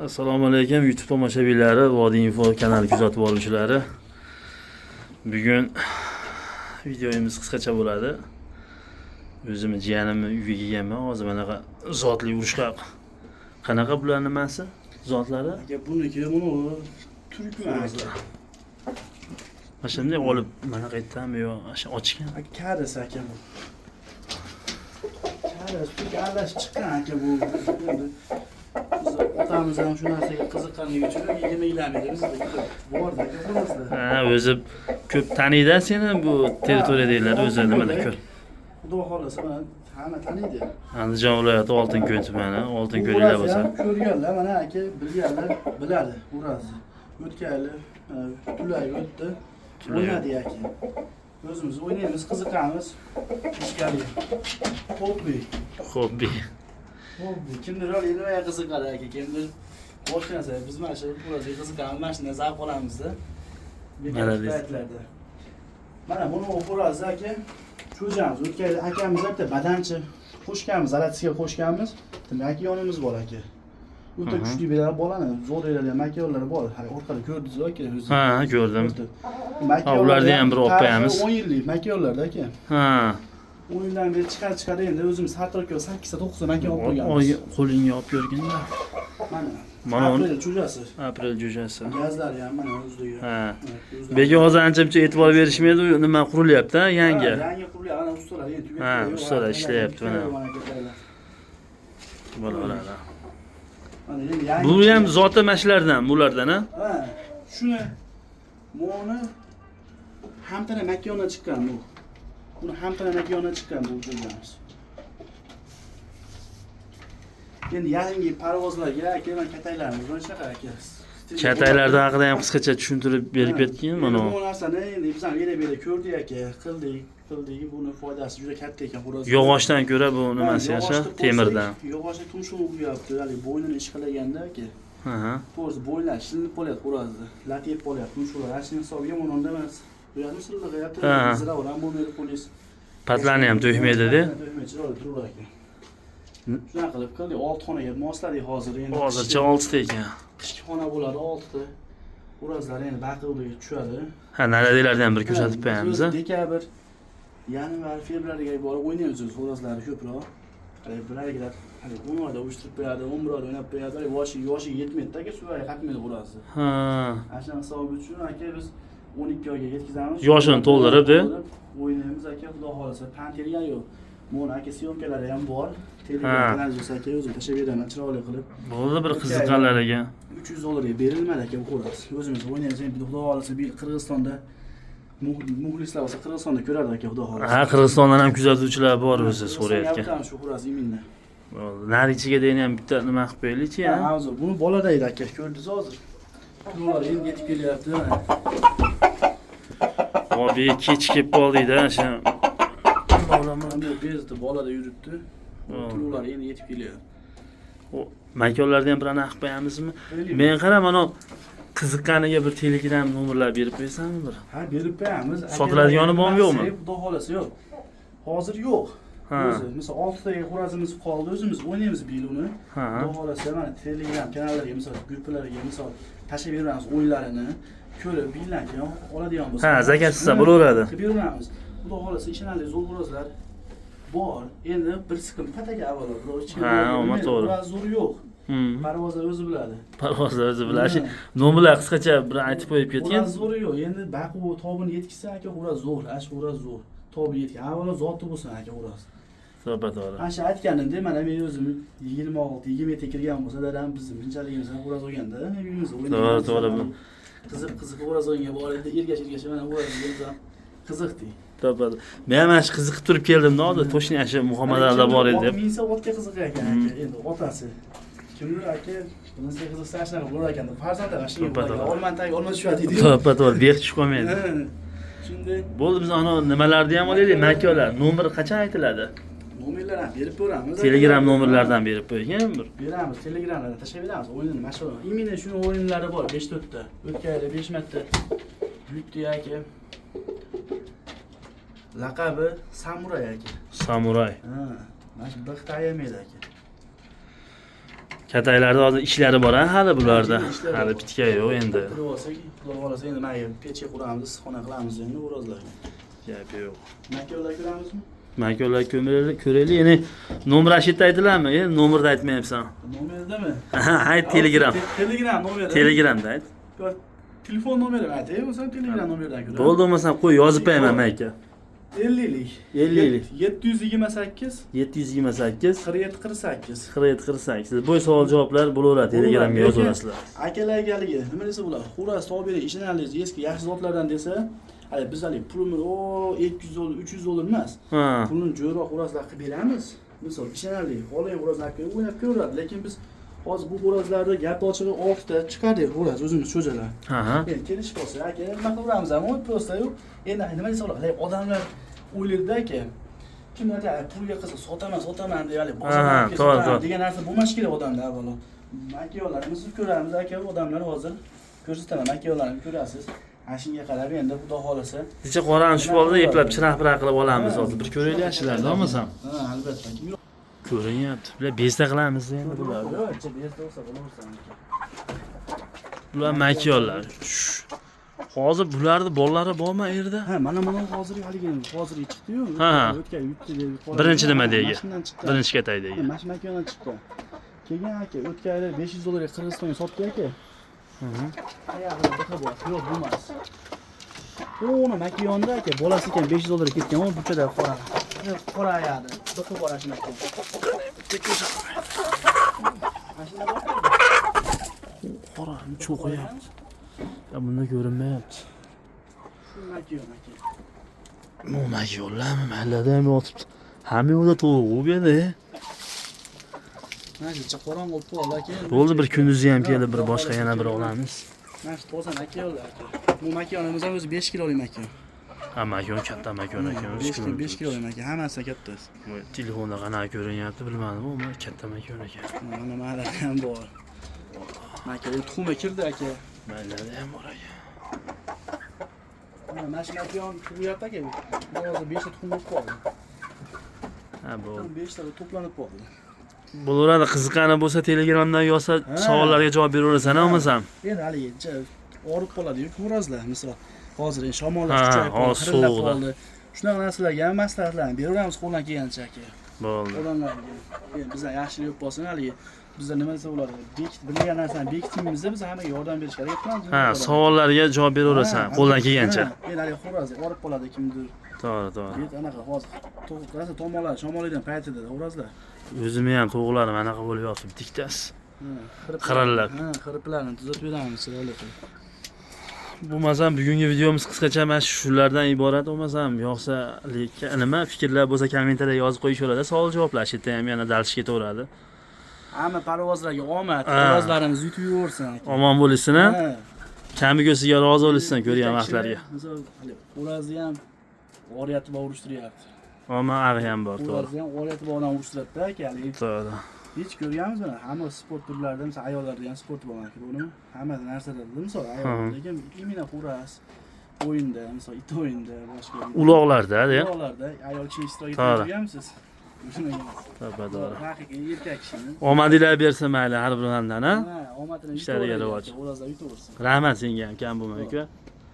Assalomu alaykum YouTube tomoshabinlari, Vodiy Info kanali kuzatib boruvchilari. Bugun videomiz qisqacha bo'ladi. O'zim jiyanimni uyiga kelganman. Hozir mana zotli urushqa. Qanaqa bularning nimasi? Zotlari? Aka buniki buni turkman. Mana shunday olib mana qaytdami yo ochgan? Karas aka bu. Karas aralashib chiqqan aka bu. Otamiz ham shu narsaga qiziqqanligi uchun yemaylarni biz borda aka. Ha, o'zi ko'p taniydi seni bu territoriyadegilar o'zi nimada ko'p. Xudo xolasa mana hamma taniydi. Andijon viloyati Oltinko'l tumani, Oltinko'llar bo'lsa. Ko'rganlar mana aka bilganlar biladi Urazni. O'tganlar Tulay o'tdi. O'ynadi aka. O'zimiz o'ynaymiz, qiziqamiz. Ishgali. Hobbi. Hobbi. Kimdir nimaga qiziqadi aka, kimdir boshqa narsa. Biz mana shu Urazga qiziqamiz, mana shunday zavq olamiz-da. Mana buni Uraz aka cho'jamiz. O'tgan akamiz bitta badanchi qo'shganmiz, zalatiga qo'shganmiz. Demak, yonimiz bor aka. O'ta kuchli belar bolani, zo'r ellar, makyonlar bor. Hali orqada ko'rdingiz aka o'zi. Ha, ko'rdim. Ularni ham bir olib qo'yamiz. 10 yillik makyonlarda aka. Ha. 10 yildan beri chiqadi endi o'zimiz har tarafga 8 ta 9 ta makyon olib qo'yganmiz. Qo'lingga olib ko'rgin-da. Mana aprel jo'jasi. Aprel jo'jasi. Gazlari ham mana o'zligi. Ha. Bega hozir ancha-muncha e'tibor berishmaydi, nima qurilyapti, yangi. Yangi qurilyapti, ana ustalar endi tugab. Ha, ustalar ishlayapti mana. Bolalar. Bu ham zoti mashlardan, bulardan, ha? Ha. Shuni mo'ni hamtana makyondan chiqqan bu. Buni hamtana makyondan chiqqan bu jo'jamiz. Endi yangi parvozlarga aka men kataylarimiz mana shunaqa aka. Kataylardan haqida ham qisqacha tushuntirib berib ketgan mana. Bu narsani endi biz ham yere ko'rdik aka, qildik. Buni foydasi juda katta ekan xo'roz. Yog'ochdan ko'ra bu nimasi yaxshi? Temirdan. Yog'ochni tumshug'i bo'lyapti, hali bo'ynini ish qilganda aka. Ha. To'g'ri, bo'ylar shilinib qolyapti xo'rozni. Latib qolyapti tumshug'lar. Ashni hisob yomon onda emas. Bu yerni sillig'ayapti, zira ham bo'lmaydi qo'lingiz. Patlarni ham to'ymaydi-da. To'ymaydi, turur aka. Shunaqa qilib qildik, 6 xonaga mosladik hozir endi. Hozircha 6 ta ekan. Qishki xona bo'ladi 6 ta. Xo'rozlar endi baquvliga tushadi. Ha, naradelardan ham bir ko'rsatib qo'yamiz. Dekabr, yanvar, fevralga borib o'ynaymiz xo'rozlarni ko'proq. Hali birargilar, hali 10 oyda uyushtirib qo'yadi, 11 oyda o'ynab qo'yadi. Yoshi yetmaydi aka, suvaga qatmaydi xo'rozni. Ha. Ashuna hisobi uchun aka biz 12 oyga yetkazamiz. Yoshini to'ldirib-da o'ynaymiz aka, xudo xolasa. Panterga yo'q. Mo'ni aka syomkalari ham bor. Telegram kanalimiz aka o'zim tashab beraman chiroyli qilib. Bo'ldi bir qiziqqanlar ekan. $300 berilmadi aka bu xo'roz. O'zimiz o'ynaymiz. Endi xudo xolasa bir Qirg'izistonda muxlislar bo'lsa Qirg'izistonda ko'radi aka, xudo xolasa. Ha, Qirg'izistondan ham kuzatuvchilar bor o'zi so'rayotgan. Ham shu xo'roz iminda. Bo'ldi. Narichiga degan ham bitta nima qilib qo'yaylik-chi, ha? Ha, hozir buni bolada edi aka, ko'rdingiz hozir. Ular endi yetib kelyapti. Hobbi kech kelib qoldik-da, o'sha Bolamni bezdi, bolada yuribdi. Ular endi yetib kelyapti. Makonlarni ham bir anaqa qilib qo'yamizmi? Men qara mana qiziqqaniga bir Telegram nomerlar berib qo'ysanmi bir? Ha, berib qo'yamiz. Sotiladigani bormi yo'qmi? Xudo xolasa yo'q. Hozir yo'q. O'zi, misol 6 ta xo'razimiz qoldi, o'zimiz o'ynaymiz biluni. Xudo xolasa mana Telegram kanallariga, misol gruppalarga, misol tashib beramiz o'yinlarini. Ko'rib billanki oladigan bo'lsa. Ha, zakatsiz bo'laveradi. Beramiz. Xudo xolasa ishonarli zo'r xo'rozlar bor. Endi bir siqim pataga avvalo Ha, omad to'g'ri. Zo'r yo'q. Parvozlar o'zi biladi. Parvozlar o'zi biladi. Nomerlar qisqacha bir aytib qo'yib ketgan. Zo'r yo'q. Endi baqu tobini yetkizsa aka xo'roz zo'r, ash xo'roz zo'r. Tobi yetgan. Avvalo zoti bo'lsin aka xo'roz. To'g'ri. Asha aytganimda mana men o'zim 26-20 kirgan bo'lsa dadam bizni bunchaligimizdan xo'roz olganda, uyimiz o'ynaymiz. To'g'ri. Qiziq xo'roz o'yinga bor edi. Ergash mana xo'roz qiziqdi. To'g'ri. Men ham ash qiziqib turib keldim-da, hozir to'shni asha muhomalarda bor edi deb. Minsa otga qiziqar ekan aka. Endi otasi kimdir aka, bunisiga qiziqsa shunaqa bo'lar ekan. Farzand ashiga olmantagi olma tushadi deydi. To'g'ri, bex tushib qolmaydi. Shunday. Bo'ldi, biz ana nimalarni ham olaylik, makonlar. Nomeri qachon aytiladi? Nomerlar ham berib beramiz. Telegram nomerlaridan berib qo'ygan bir. Beramiz, Telegramlardan tashab beramiz. O'yinni mashhur. Imina shuni o'yinlari bor, 5-4 ta. O'tgan 5 marta. Yutdi aka. Laqabi Samuray aka. Samuray. Ha, mana shu bir Xitoy aka. Kataylarda hozir ishlari bor hali bularda. Ishlari Hali bor. bitgan yo'q endi. Xudo olsa, xudo olsa endi mana pechga quramiz, issiqxona qilamiz endi o'rozlarga. Gap yo'q. Makkalar ko'ramizmi? Makolar ko'raylik. Ya'ni nomer Rashidni aytilarmi? Nomerni aytmayapsan. Nomerdami? Ayt Telegram. Telegram nomeri. Telegramda ayt. Telefon nomerini aytay, bo'lsa Telegram nomeridan ko'raman. Bo'ldi bo'lmasa qo'y yozib qo'yaman aka. 50lik. 50lik. 728 728 47 48. 47 48. Bu savol javoblar bo'laveradi. Telegramga yozaverasizlar. Akalargaligi nima desa bo'ladi? Xuras topib bering, ishonalingiz eski yaxshi zotlardan desa, hali biz hali pulni 200 dollar, 300 dollar emas. Ha. Pulni jo'roq xuraslar qilib beramiz. Misol ishonarli, xohlang xuraslar qilib o'ynab ko'radi, lekin biz hozir bu xuraslarni gap ochig'i 6 ta chiqardik xuras o'zimiz cho'jalar. Ha. Endi kelish bo'lsa, aka nima qilamiz ham, prosta yo'q. Endi nima desa bo'ladi? Odamlar o'ylaydi aka, kimlar pulga qilsa sotaman deb hali bozorga degan narsa bo'lmash kerak odamlar avvalo. Makiyonlarimizni ko'ramiz aka, odamlar hozir ko'rsataman, makiyonlarni ko'rasiz. Ashunga qarab endi xudo xolasa. Kecha qorani tushib oldi, eplab chiraq-piraq qilib olamiz hozir. Bir ko'raylik ashlarni, olmasam. Ha, albatta. Ko'rinyapti. Bular bezda qilamiz endi bularni. Yo'q, bezda bo'lsa bo'laversin. Bular makiyonlar. Hozir bularni bolalari bormi yerda? Ha, mana hozirgi chiqdi-yu. Ha. O'tgan yutdi deb. Birinchi nimadagi? Birinchi kataydagi. Mashinadan chiqqan. Kelgan aka, o'tgan yili 500 dollarga Qirg'izistonga sotdi aka. Ayog'ida biqa bor, yo'q bo'lmas. Uni makiyonda aka, bolasi ekan 500 dollarga ketgan, u buchada qora ayog'ida. Biqa bor ashuna ekan. Mashina bor. Qora, cho'qiyapti. Ya bunda ko'rinmayapti. Shu makiyon aka. Bu makiyonlarmi? Mahallada ham yotibdi. Hamma yo'lda to'g'ri bu yerda. Mana shu qorong'i bo'lib qoldi aka. Bo'ldi bir kunduzi ham kelib bir boshqa yana bir olamiz. Mana shu toza makiyonlar aka. Bu makiyonimiz ham o'zi 5 kilolik makiyon. Ha, makiyon katta makiyon ekan. 5 kilolik makiyon, hammasi katta. Telefonda qanaqa ko'rinyapti bilmadim, ammo katta makiyon ekan. Mana mahallada ham bor. Makiyon tuxumga kirdi aka. Mahallada ham bor ekan. Mana shu makiyon turyapti aka. Hozir 5 ta tuxum bo'lib qoldi. Ha, bu 5 ta to'planib qoldi. bo'laveradi. Qiziqqani bo'lsa Telegramdan yozsa savollarga javob beraversan, olmasam. Endi haligacha orib qoladi-yu, ko'razlar. Misol, hozir shamollar Ha, kuchayib qoldi, hozir xirillab sovuqda. qoldi. Shunaqa narsalarga ham maslahatlarni beraveramiz qo'ldan kelgancha aka. Bo'ldi. Odamlarga. Endi bizlar yaxshilik yo'q bo'lsin, haligi bizlar nima desa bo'ladi? Bilgan narsani bekitingizda biz hammaga yordam berishga harakat qilamiz. Ha, savollarga javob beraversan qo'ldan kelgancha. Endi haligi xo'roz orib qoladi kimdir. To'g'ri. Endi anaqa hozir to'g'ri tomonlar shamollikdan paytida xo'rozlar. O'zimni ham to'g'rilarim anaqa bo'lib yotibdi, diktasi. Qirillab. Ha, qiriblarni tuzatib beramiz chiroyli qilib. Bo'lmasam bugungi videomiz qisqacha mana shulardan iborat. Bo'lmasam yoqsa nima fikrlar bo'lsa kommentariyga yozib qo'yishaveradi. Savol javoblar shu yerda ham yana dalsh ketaveradi. Hamma parvozlarga omad, parvozlarimiz yutib yursin. Omon bo'lsin, ha? Kami ko'siga rozi bo'lsin ko'rgan vaqtlarga. Misol, o'razni ham oriyati bor urishtiryapti. Omon ag'i ham bor, to'g'ri. O'razni ham oriyati bor odam urishtiradi-da, akali. To'g'ri. Hech ko'rganmizmi? Hamma sport turlarida, misol ayollarda ham sport bor ekan, uni hamma narsada, misol ayollarda imina xuras o'yinda, misol it o'yinda, boshqa Uloqlarda, ya. uloqlarda ayol kishi ishtirok etganmisiz? To'g'ri. Haqiqiy erkak kishini. Omadinglar bersin mayli har bir bandani, ha? Omadini Ishlariga rivoj. O'razlar yutaversin. Rahmat senga ham kam bo'lmay, uka.